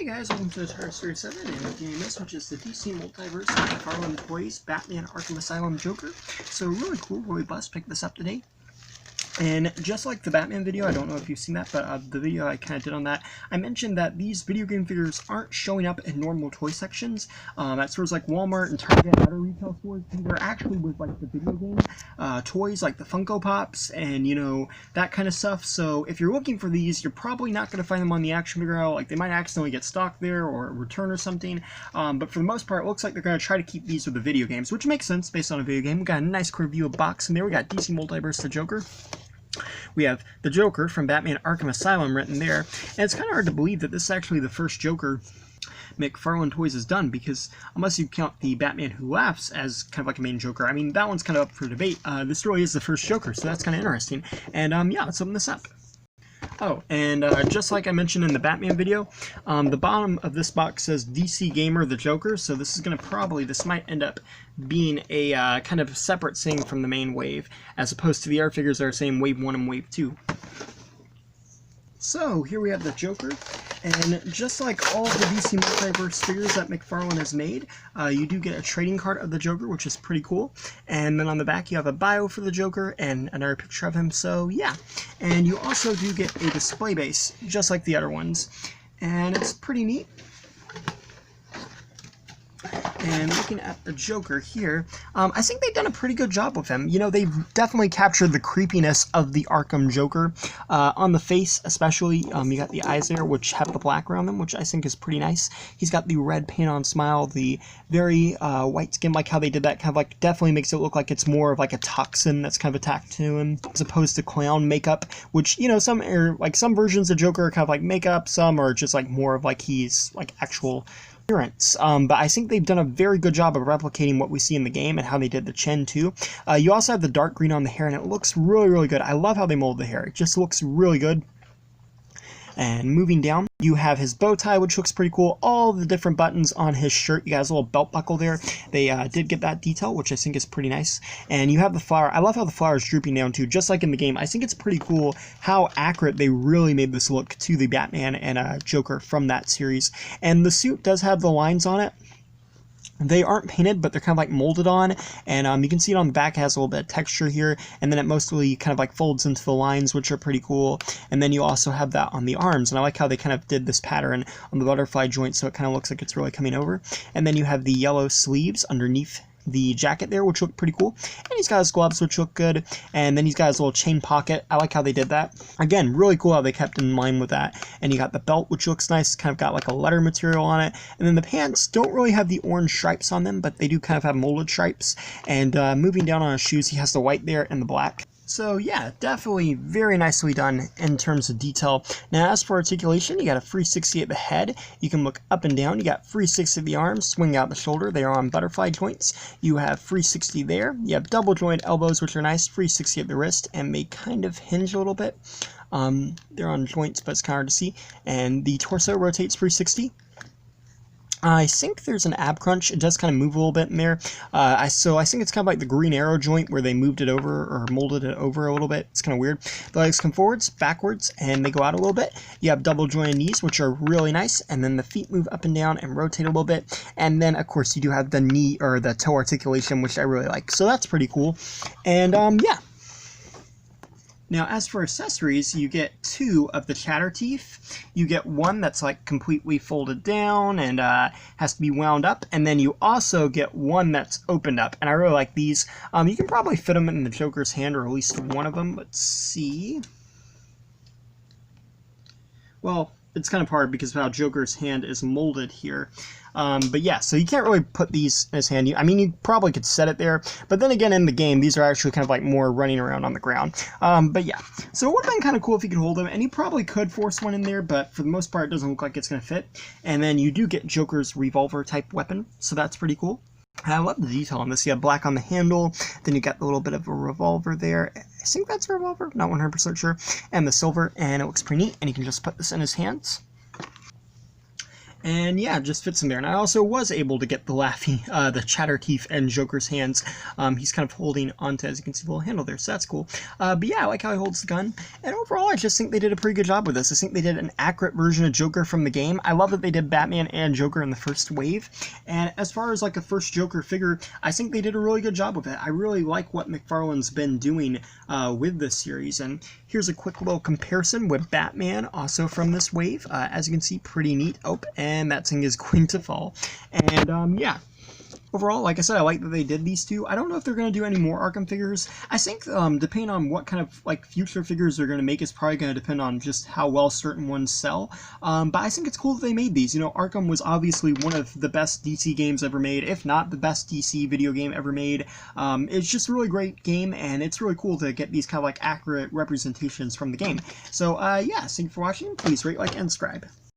guys, welcome to Untitled Chapter 7, and we're doing this, which is the DC Multiverse Mcfarlane Toys Batman Arkham Asylum Joker. So really cool, really blessed, picked this up today. And just like the Batman video, I don't know if you've seen that, but the video I kind of did on that, I mentioned that these video game figures aren't showing up in normal toy sections at stores like Walmart and Target and other retail stores. These are actually with like the video game toys like the Funko Pops and, you know, that kind of stuff. So if you're looking for these, you're probably not going to find them on the action figure aisle. Like, they might accidentally get stocked there or return or something. But for the most part, it looks like they're going to try to keep these with the video games, which makes sense based on a video game. We got a nice clear view of box in there. We got DC Multiverse the Joker. We have the Joker from Batman Arkham Asylum written there, and it's kind of hard to believe that this is actually the first Joker Mcfarlane Toys has done, because unless you count the Batman Who Laughs as kind of like a main Joker, I mean, that one's kind of up for debate. This really is the first Joker, so that's kind of interesting. And yeah, let's open this up. Oh, and just like I mentioned in the Batman video, the bottom of this box says DC Gamer the Joker, so this is going to this might end up being a kind of separate thing from the main wave, as opposed to the other figures that are saying Wave 1 and Wave 2. So, here we have the Joker, and just like all the DC Multiverse figures that Mcfarlane has made, you do get a trading card of the Joker, which is pretty cool, and then on the back you have a bio for the Joker and another picture of him, so yeah. And you also do get a display base, just like the other ones, and it's pretty neat. And looking at the Joker here, I think they've done a pretty good job with him. You know, they've definitely captured the creepiness of the Arkham Joker. On the face, especially, you got the eyes there, which have the black around them, which I think is pretty nice. He's got the red paint-on smile, the very white skin, like how they did that, kind of like definitely makes it look like it's more of like a toxin that's kind of attacked to him, as opposed to clown makeup, which, you know, some versions of Joker are kind of like makeup, some are just like more of like he's like actual appearance. But I think they've done a very good job of replicating what we see in the game and how they did the chin too. You also have the dark green on the hair, and it looks really, really good. I love how they mold the hair. It just looks really good. And moving down, you have his bow tie, which looks pretty cool. All the different buttons on his shirt. You got his little belt buckle there. They did get that detail, which I think is pretty nice. And you have the flower. I love how the flower is drooping down too, just like in the game. I think it's pretty cool how accurate they really made this look to the Batman and Joker from that series. And the suit does have the lines on it. They aren't painted, but they're kind of like molded on, and you can see it on the back. It has a little bit of texture here, and then it mostly kind of like folds into the lines, which are pretty cool. And then you also have that on the arms, and I like how they kind of did this pattern on the butterfly joint, so it kind of looks like it's really coming over. And then you have the yellow sleeves underneath the jacket there, which look pretty cool, and he's got his gloves, which look good, and then he's got his little chain pocket. I like how they did that. Again, really cool how they kept in line with that. And you got the belt, which looks nice, kind of got like a leather material on it, and then the pants don't really have the orange stripes on them, but they do kind of have molded stripes. And moving down on his shoes, he has the white there and the black. So yeah, definitely very nicely done in terms of detail. Now as for articulation, you got a 360 at the head. You can look up and down. You got 360 at the arms, swing out the shoulder. They are on butterfly joints. You have 360 there. You have double joint elbows, which are nice. 360 at the wrist, and they kind of hinge a little bit. They're on joints, but it's kind of hard to see. And the torso rotates 360. I think there's an ab crunch. It does kind of move a little bit in there. So I think it's kind of like the Green Arrow joint where they moved it over or molded it over a little bit. It's kind of weird. The legs come forwards, backwards, and they go out a little bit. You have double jointed knees, which are really nice, and then the feet move up and down and rotate a little bit. And then, of course, you do have the knee or the toe articulation, which I really like. So that's pretty cool. And yeah. Now, as for accessories, you get 2 of the chatter teeth. You get one that's like completely folded down and has to be wound up, and then you also get one that's opened up, and I really like these. You can probably fit them in the Joker's hand, or at least one of them. Let's see. Well, it's kind of hard because of how Joker's hand is molded here. But yeah, so you can't really put these in his hand. I mean, you probably could set it there, but then again, in the game, these are actually kind of like more running around on the ground. But yeah, so it would have been kind of cool if you could hold them, and you probably could force one in there, but for the most part, it doesn't look like it's going to fit. And then you do get Joker's revolver-type weapon, so that's pretty cool. I love the detail on this. You have black on the handle, then you got a little bit of a revolver there. I think that's a revolver, not 100% sure. And the silver, and it looks pretty neat, and you can just put this in his hands. And yeah, just fits him there. And I also was able to get the Laffy, the Chatter Teeth and Joker's hands. He's kind of holding onto, as you can see, the little handle there, so that's cool. But yeah, I like how he holds the gun. And overall, I just think they did a pretty good job with this. I think they did an accurate version of Joker from the game. I love that they did Batman and Joker in the first wave. And as far as like a first Joker figure, I think they did a really good job with it. I really like what Mcfarlane's been doing with this series. And here's a quick little comparison with Batman, also from this wave. As you can see, pretty neat. Oh, and that thing is going to fall. And yeah. Overall, like I said, I like that they did these two. I don't know if they're going to do any more Arkham figures. I think depending on what kind of like future figures they're going to make is probably going to depend on just how well certain ones sell. But I think it's cool that they made these. You know, Arkham was obviously one of the best DC games ever made, if not the best DC video game ever made. It's just a really great game, and it's really cool to get these kind of like accurate representations from the game. So yeah, thank you for watching. Please rate, like, and subscribe.